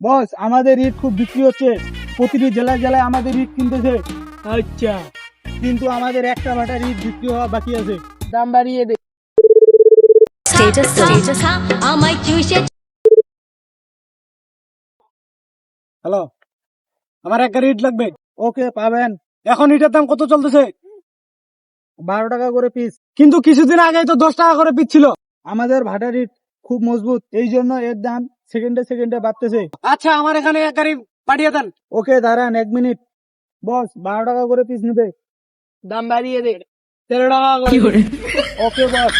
বস আমাদের ইট খুব বিক্রি হচ্ছে, প্রতিটি জেলায় জেলায় আমাদের ইট কিনতেছে। আচ্ছা, কিন্তু আমাদের একটা ভাটার ইট বিক্রি হওয়া বাকি আছে, দাম বাড়িয়ে দে। আমায় চুষে হ্যালো, আমার এক গাড়ি ইট লাগবে। ওকে, পাবেন। এখন ইটের দাম কত চলতেছে? 12 টাকা করে পিস। কিন্তু কিছুদিন আগে তো 10 টাকা করে পিস ছিল। আমাদের ভাটার ইট খুব মজবুত, এই জন্য এর দাম সেকেন্ডে সেকেন্ডে বাড়তেছে। আচ্ছা, আমার এখানে এক গাড়ি পাঠিয়ে দেন। ওকে, দাঁড়ান 1 মিনিট। বস 12 টাকা করে পিস নেবে, দাম বাড়িয়ে দে। 13 টাকা করে। ওকে বস,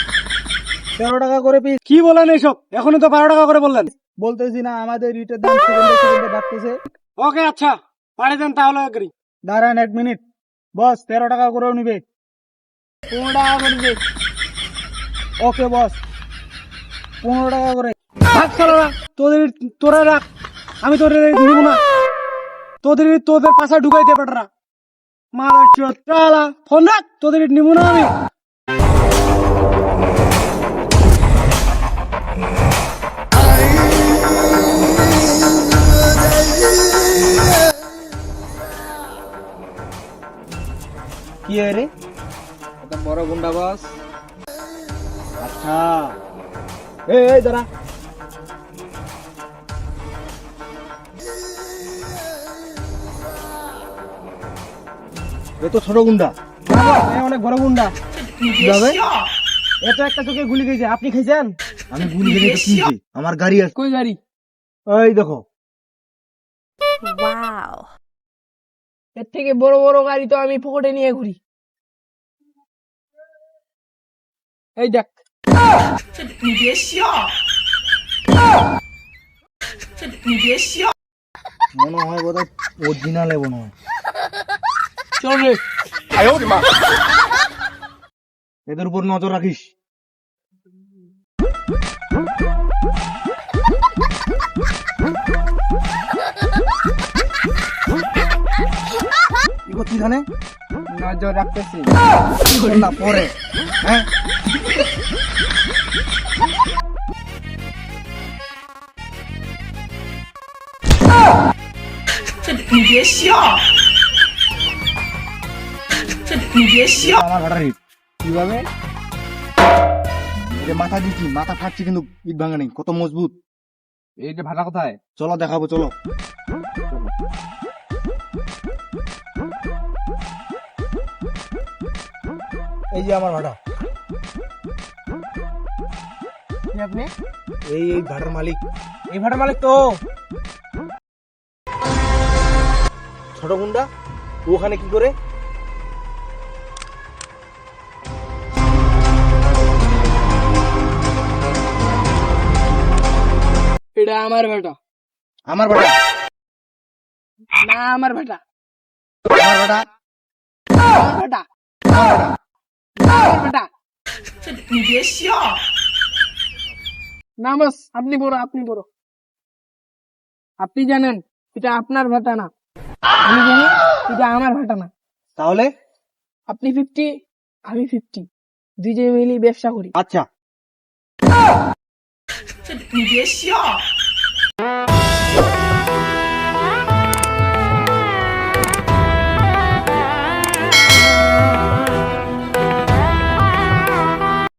13 টাকা করে পিস। কি বলেন এইসব? এখনই তো 12 টাকা করে বললেন। বলতেছি না, আমাদের ইটের দাম সেকেন্ডে সেকেন্ডে বাড়তেছে। ওকে আচ্ছা, পাঠিয়ে দেন তাহলে এক গাড়ি। দাঁড়ান 1 মিনিট। বস 13 টাকা করেও নিবে। 15 টাকা করে দিবে। ওকে বস, 15 টাকা করে। ভাগ চালারা, তোরা রাখ, আমি তোদের নিব না। তোদের পাশা ঢুকাইতে পাররা। মারা চালা ফোন রাখ, তোদের নিব না আমি। কি রে? এটা বড় গুন্ডা বস। আচ্ছা, এই দাঁড়া। এ তো ছোট গুন্ডা। অনেক বড় গুন্ডা। যাবে? এটা একটা চোখে গুলি খেয়েছে, আপনি খেয়েছেন? আমি গুলি খেয়ে তো কিনছি, আমার গাড়ি আছে। কই গাড়ি? ওই দেখো। ওয়াও এর থেকে বড় বড় গাড়ি তো আমি পকেটে নিয়ে ঘুরি। এই দেখ, মনে হয় বোধহয় অরিজিনালে মনে হয়। চল রে। এদের উপর নজর রাখিস। কি করছিস এখানে? নজর রাখতেছি। না পরে, হ্যাঁ? আমার ভাড়ার ইট কিভাবে? এটা মাথা দিচ্ছি, মাথা ফাটছে কিন্তু ইট ভাঙা নেই, কত মজবুত। এই যে ভাটা কোথায়? চলো দেখাবো, চলো। এই যে আমার ভাড়া। আপনি এই ভাড়ার মালিক। এই ভাটার মালিক তো? ছোট গুন্ডা ও ওখানে কি করে? এটা আমার ভাটা। আমার ভাড়া, না, আমার ভাটা। আমার ভাড়া, আমার ভাটা। আমার ভাড়া। আমার ভাটা। না বস, আপনি বড়, আপনি বড়। আপনি জানেন এটা আপনার ভাটা না, আমি জানি এটা আমার ভাটা না। তাহলে? আপনি 50, আমি 50, দুইজনে মিলে ব্যবসা করি। আচ্ছা।